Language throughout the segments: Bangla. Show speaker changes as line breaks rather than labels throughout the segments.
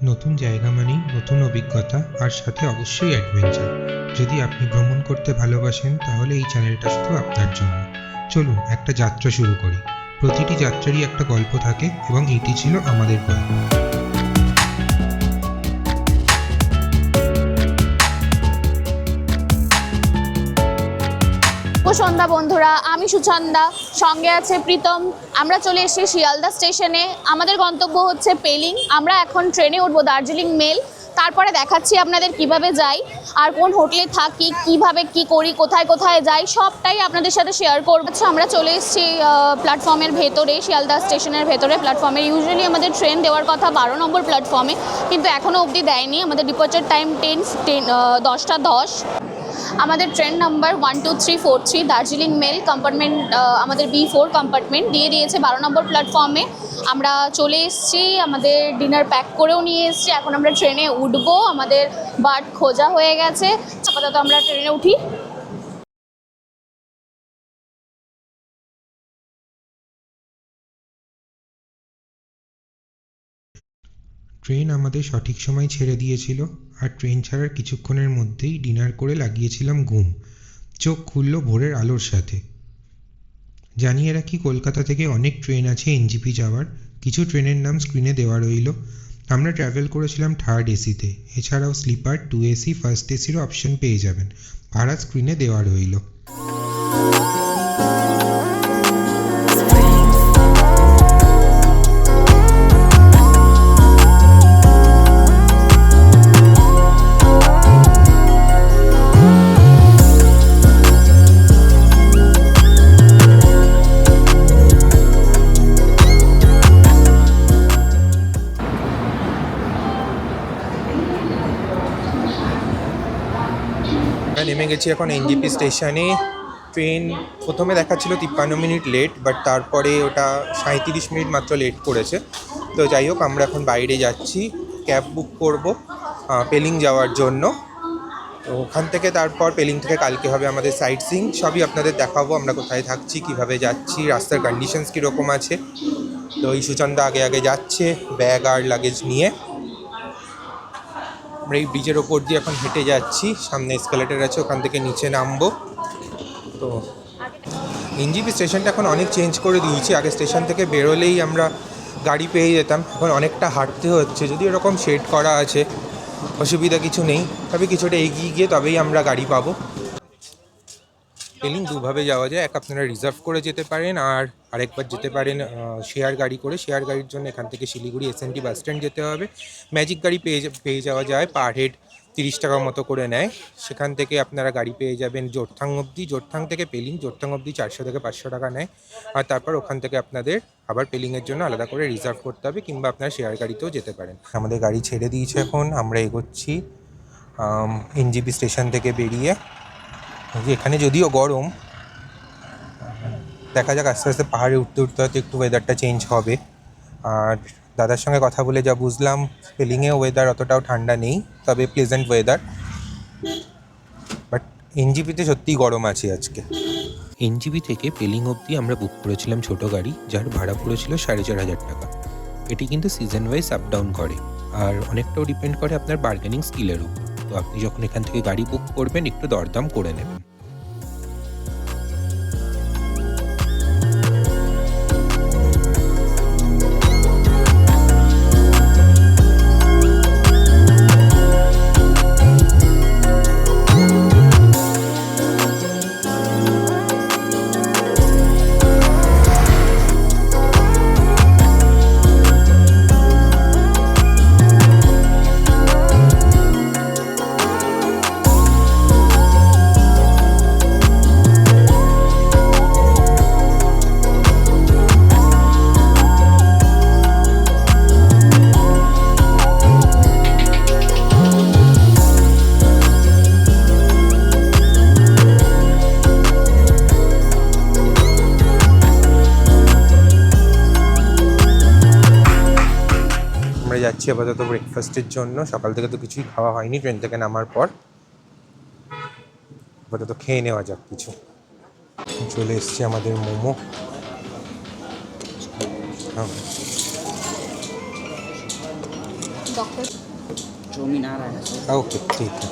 নতুন জায়গা মানেই নতুন অভিজ্ঞতা আর সাথে অবশ্যই অ্যাডভেঞ্চার। যদি আপনি ভ্রমণ করতে ভালোবাসেন তাহলে এই চ্যানেলটা শুধু আপনার জন্য। চলুন একটা যাত্রা শুরু করি। প্রতিটি যাত্রারই একটা গল্প থাকে এবং এটি ছিল আমাদের গল্প।
সন্ধ্যা বন্ধুরা, আমি সুচন্দা, সঙ্গে আছে প্রীতম। আমরা চলে এসেছি শিয়ালদা স্টেশনে। আমাদের গন্তব্য হচ্ছে পেলিং। আমরা এখন ট্রেনে উঠবো দার্জিলিং মেল। তারপরে দেখাচ্ছি আপনাদের কিভাবে যাই আর কোন হোটেলে থাকি, কিভাবে কি করি, কোথায় কোথায় যাই, সবটাই আপনাদের সাথে শেয়ার করবো। আমরা চলে এসেছি প্ল্যাটফর্মের ভেতরে, শিয়ালদা স্টেশনের ভেতরে প্ল্যাটফর্মে। ইউজুয়ালি আমাদের ট্রেন দেওয়ার কথা 12 নম্বর প্ল্যাটফর্মে, কিন্তু এখনও অবধি দেয়নি। আমাদের ডিপার্চার টাইম 10টা 10। আমাদের train number 12343 Darjeeling mail, compartment আমাদের B4 কম্পার্টমেন্ট দিয়ে দিয়েছে 12 নম্বর প্ল্যাটফর্মে। আমরা চলে এসেছি, আমাদের ডিনার প্যাক করেও নিয়ে এসেছি। এখন আমরা ট্রেনে উঠবো, আমাদের বার্থ খোঁজা হয়ে গেছে। আপাতত আমরা ট্রেনে উঠি।
ট্রেন আমাদের সঠিক সময় ছেড়ে দিয়েছিল, আর ট্রেন ছাড়ার কিছুক্ষণের মধ্যেই ডিনার করে লাগিয়েছিলাম ঘুম। চোখ খুলল ভোরের আলোর সাথে। জানিয়ে রাখি, কলকাতা থেকে অনেক ট্রেন আছে এনজিপি যাওয়ার। কিছু ট্রেনের নাম স্ক্রিনে দেওয়া রইল। আমরা ট্রাভেল করেছিলাম থার্ড এসিতে। এছাড়াও স্লিপার, 2AC, ফার্স্ট এসিরও অপশন পেয়ে যাবেন। ভাড়া স্ক্রিনে দেওয়া রইল।
নেমে গেছি এখন এনজিপি স্টেশনে। ট্রেন প্রথমে দেখাচ্ছিল 53 মিনিট লেট, বাট তারপরে ওটা 37 মিনিট মাত্র লেট করেছে। তো যাই হোক, আমরা এখন বাইরে যাচ্ছি, ক্যাব বুক করব পেলিং যাওয়ার জন্য। তো ওখান থেকে তারপর পেলিং থেকে কালকে হবে আমাদের সাইট সিইং। সবই আপনাদের দেখাবো, আমরা কোথায় থাকছি, কিভাবে যাচ্ছি, রাস্তার কন্ডিশনস কীরকম আছে। তো এই সুচন্দা আগে আগে যাচ্ছে ব্যাগ আর লাগেজ নিয়ে। আমরা এই ব্রিজের ওপর দিয়ে এখন হেঁটে যাচ্ছি, সামনে এসকেলেটর আছে, ওখান থেকে নিচে নামবো। তো এনজিপি স্টেশনটা এখন অনেক চেঞ্জ করে দিয়েছি। আগে স্টেশন থেকে বেরোলেই আমরা গাড়ি পেয়ে যেতাম, এখন অনেকটা হাঁটতে হচ্ছে। যদি এরকম শেড করা আছে, অসুবিধা কিছু নেই, তবে কিছুটা এগিয়ে গিয়ে তবেই আমরা গাড়ি পাবো। পেলিং দুভাবে যাওয়া যায়, এক আপনারা রিজার্ভ করে যেতে পারেন, আর আরেকবার যেতে পারেন শেয়ার গাড়ি করে। শেয়ার গাড়ির জন্য এখান থেকে শিলিগুড়ি SNT বাস স্ট্যান্ড যেতে হবে। ম্যাজিক গাড়ি পেয়ে যাওয়া যায়, পার হেড 30 টাকা মতো করে নেয়। সেখান থেকে আপনারা গাড়ি পেয়ে যাবেন জোরথাং অবধি। জোরথাং থেকে পেলিং, জোরথাং অবধি 400 থেকে 500 টাকা নেয়। আর তারপর ওখান থেকে আপনাদের আবার পেলিংয়ের জন্য আলাদা করে রিজার্ভ করতে হবে, কিংবা আপনারা শেয়ার গাড়িতেও যেতে পারেন। আমাদের গাড়ি ছেড়ে দিয়েছে, এখন আমরা এগোচ্ছি এনজিপি স্টেশন থেকে বেরিয়ে। এখানে যদিও গরম, দেখা যাক আস্তে আস্তে পাহাড়ে উঠতে উঠতে হয়তো একটু ওয়েদারটা চেঞ্জ হবে। আর দাদার সঙ্গে কথা বলে যা বুঝলাম, পেলিংয়ে ওয়েদার অতটাও ঠান্ডা নেই, তবে প্লেজেন্ট ওয়েদার। বাট এনজিপিতে সত্যিই গরম আছে আজকে।
এনজিপি থেকে পেলিং অবধি আমরা বুক করেছিলাম ছোট গাড়ি, যার ভাড়া পড়েছিল 4,500 টাকা। এটি কিন্তু সিজন ওয়াইজ আপ ডাউন করে, আর অনেকটাও ডিপেন্ড করে আপনার বার্গেনিং স্কিলের উপর। তো আপনি যখন এখান থেকে গাড়ি বুক করবেন, একটু দরদাম করে নেবেন।
যাচ্ছি আপাতত ব্রেকফাস্টের জন্য। সকাল থেকে তো কিছুই খাওয়া হয়নি ট্রেন থেকে নামার পর। আপাতত খেয়ে নেওয়া যাক কিছু। চলে এসছে আমাদের মোমো।
चाउमीन आ रहा है सर।
ওকে, ঠিক আছে।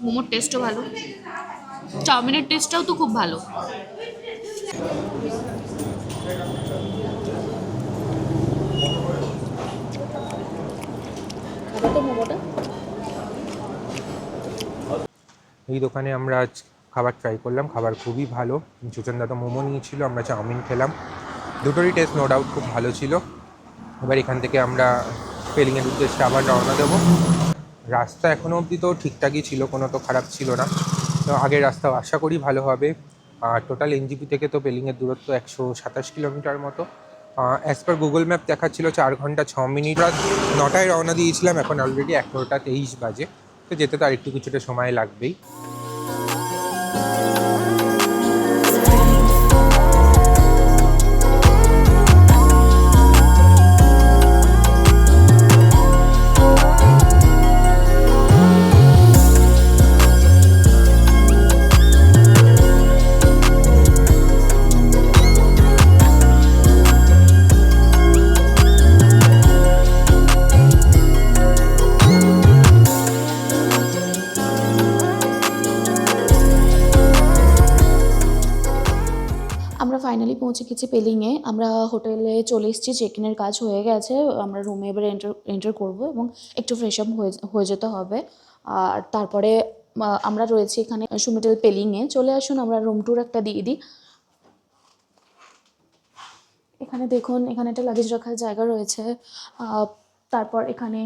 মোমোর টেস্টও ভালো, চাউমিনের টেস্টটাও তো খুব ভালো। খাবে তো মোমোটা?
এই দোকানে আমরা আজ খাবার ট্রাই করলাম, খাবার খুবই ভালো। সুচন দাদা মোমো নিয়েছিল, আমরা চাউমিন খেলাম, দুটোরই টেস্ট নো ডাউট খুব ভালো ছিল। এবার এখান থেকে আমরা পেলিংয়ের উদ্দেশ্যে আবার রওনা দেবো। রাস্তা এখনও অবধি তো ঠিকঠাকই ছিল, কোনো তো খারাপ ছিল না। তো আগের রাস্তা আশা করি ভালো হবে। আর টোটাল এনজিপি থেকে তো পেলিংয়ের দূরত্ব 127 কিলোমিটার মতো। অ্যাজ পার গুগল ম্যাপ দেখাচ্ছিল 4 ঘন্টা 6 মিনিট। রাত 9টায় রওনা দিয়েছিলাম, এখন অলরেডি 11টা 23 বাজে। তো যেতে তো আর একটু কিছুটা সময় লাগবেই।
আমরা ফাইনালি পৌঁছে গেছি পেলিংয়ে। আমরা হোটেলে চলে এসেছি, চেক ইনের কাজ হয়ে গেছে। আমরা রুমে এবারে এন্টার করব এবং একটু ফ্রেশ আপ হয়ে যেতে হবে। আর তারপরে আমরা রয়েছি এখানে সুমিটেল পেলিংয়ে। চলে আসুন আমরা রুম ট্যুর একটা দিয়ে দিই। এখানে দেখুন, এখানে একটা লাগেজ রাখার জায়গা রয়েছে। তারপর এখানে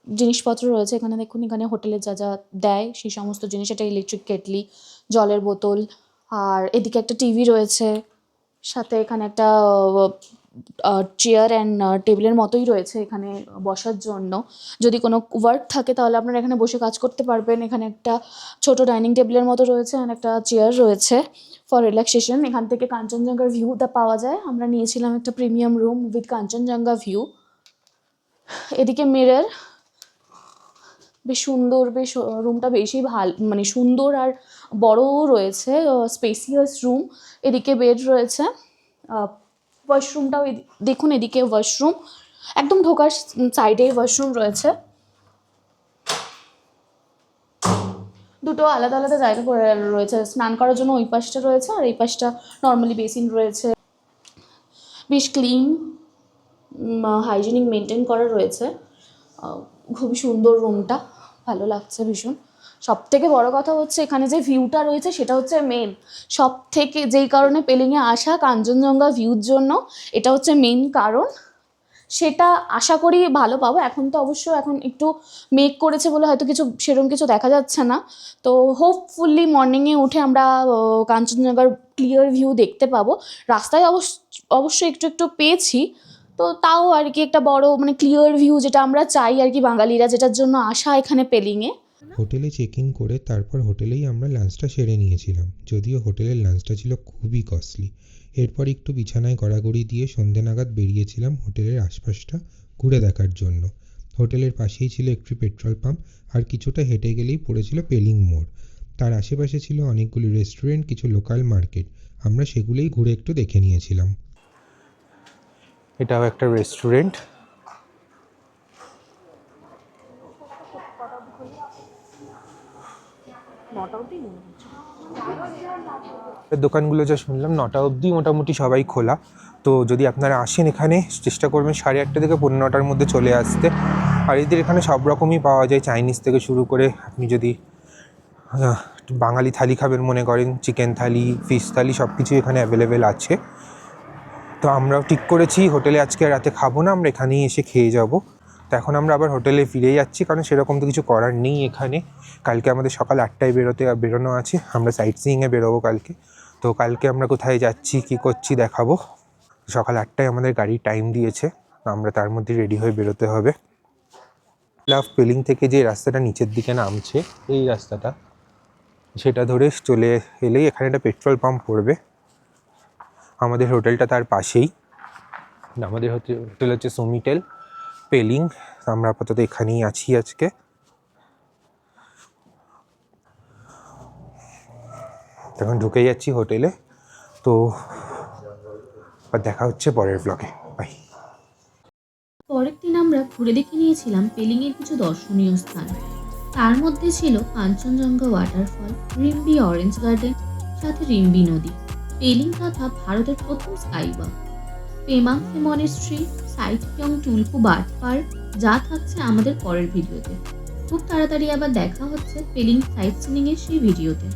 জিনিসপত্র রয়েছে। এখানে দেখুন, এখানে হোটেলে যা যা দেয় সেই সমস্ত জিনিস। এটা ইলেকট্রিক কেটলি, জলের বোতল, আর এদিকে একটা টিভি রয়েছে। সাথে এখানে একটা চেয়ার অ্যান্ড টেবিলের মতোই রয়েছে এখানে বসার জন্য। যদি কোনো ওয়ার্ক থাকে তাহলে আপনারা এখানে বসে কাজ করতে পারবেন। এখানে একটা ছোট ডাইনিং টেবিলের মতো রয়েছে আর একটা চেয়ার রয়েছে ফর রিল্যাক্সেশন। এখান থেকে কাঞ্চনজঙ্ঘার ভিউটা পাওয়া যায়। আমরা নিয়েছিলাম একটা premium room with Kanchenjunga view. এদিকে মিরর, বেশ সুন্দর, বেশ রুমটা বেশি ভালো, মানে সুন্দর আর বড়ও রয়েছে, স্পেসিয়াস রুম। এদিকে বেড রয়েছে। ওয়াশরুমটাও দেখুন, এদিকে ওয়াশরুম, একদম ঢোকার সাইডে ওয়াশরুম রয়েছে। দুটো আলাদা আলাদা জায়গা করে রয়েছে। স্নান করার জন্য ওই পাশটা রয়েছে আর এই পাশটা নর্মালি বেসিন রয়েছে। বেশ ক্লিন, হাইজিনিক মেনটেন করা রয়েছে। খুবই সুন্দর রুমটা, ভালো লাগছে ভীষণ। সব থেকে বড় কথা হচ্ছে এখানে যে ভিউটা রয়েছে সেটা হচ্ছে মেন সব থেকে, যেই কারণে পেলিংয়ে আসা কাঞ্চনজঙ্ঘা ভিউর জন্য। এটা হচ্ছে মেন কারণ। সেটা আশা করি ভালো পাবো। এখন তো অবশ্য এখন একটু মেঘ করেছে বলে হয়তো সেরকম কিছু দেখা যাচ্ছে না। তো হোপফুলি মর্নিংয়ে উঠে আমরা কাঞ্চনজঙ্ঘার ক্লিয়ার ভিউ দেখতে পাবো। রাস্তায় অবশ্যই একটু একটু পেয়েছি, তো তাও আর কি একটা বড় মানে ক্লিয়ার ভিউ যেটা আমরা চাই আর কি, বাঙালিরা যেটার জন্য আসা এখানে পেলিংয়ে।
হোটেলে চেক ইন করে তারপর হোটেলেই আমরা লাঞ্চটা সেরে নিয়েছিলাম, যদিও হোটেলের লাঞ্চটা ছিল খুবই কস্টলি। এরপর একটু বিছানায় গড়াগড়ি দিয়ে সন্ধে নাগাদ বেরিয়েছিলাম হোটেলের আশপাশটা ঘুরে দেখার জন্য। হোটেলের পাশেই ছিল একটি পেট্রোল পাম্প, আর কিছুটা হেঁটে গেলেই পড়েছিল পেলিং মোড়। তার আশেপাশে ছিল অনেকগুলি রেস্টুরেন্ট, কিছু লোকাল মার্কেট। আমরা সেগুলোই ঘুরে একটু দেখে নিয়েছিলাম।
এটাও একটা রেস্টুরেন্ট। দোকানগুলো যা শুনলাম 9টা অবধি মোটামুটি সবাই খোলা। তো যদি আপনারা আসেন এখানে, চেষ্টা করবেন 8:30 থেকে 9:15টার মধ্যে চলে আসতে। আর এদের এখানে সব রকমই পাওয়া যায়, চাইনিজ থেকে শুরু করে, আপনি যদি বাঙালি থালি খাবেন মনে করেন, চিকেন থালি, ফিশ থালি, সব কিছুই এখানে অ্যাভেলেবেল আছে। তো আমরাও ঠিক করেছি হোটেলে আজকে রাতে খাবো না, আমরা এখানেই এসে খেয়ে যাব। তো এখন আমরা আবার হোটেলে ফিরে যাচ্ছি, কারণ সেরকম তো কিছু করার নেই এখানে। কালকে আমাদের সকাল 8টায় বেরোনো আছে, আমরা সাইট সিইংয়ে বেরোবো কালকে। তো কালকে আমরা কোথায় যাচ্ছি, কী করছি দেখাবো। সকাল 8টায় আমাদের গাড়ি টাইম দিয়েছে, আমরা তার মধ্যে রেডি হয়ে বেরোতে হবে। লাভ পেলিং থেকে যে রাস্তাটা নিচের দিকে নামছে, এই রাস্তাটা, সেটা ধরে চলে এলেই এখানে একটা পেট্রোল পাম্প পড়বে। আমাদের হোটেলটা তার পাশেই। আমাদের হোটেল হচ্ছে সুমিটেল পেলিং। আমরা আপাতত এখানেই আছি আজকে। তখন ঢুকে যাচ্ছি হোটেলে। তো আর দেখা হচ্ছে পরের ব্লগে। বাই।
পরের দিন আমরা ঘুরে দেখে নিয়েছিলাম পেলিংয়ের কিছু দর্শনীয় স্থান। তার মধ্যে ছিল Kanchenjunga waterfall, Rimbi orange garden, সাথে রিম্বি নদী, পেলিং তথা ভারতের প্রথম স্কাইওয়াক, পেমাং মনেস্ট্রি, সাইটকিয়ং টুলকু বার্ড পার্ক, যা থাকছে আমাদের পরের ভিডিওতে। খুব তাড়াতাড়ি আবার দেখা হচ্ছে পেলিং সাইট সিনিংয়ের সেই ভিডিওতে।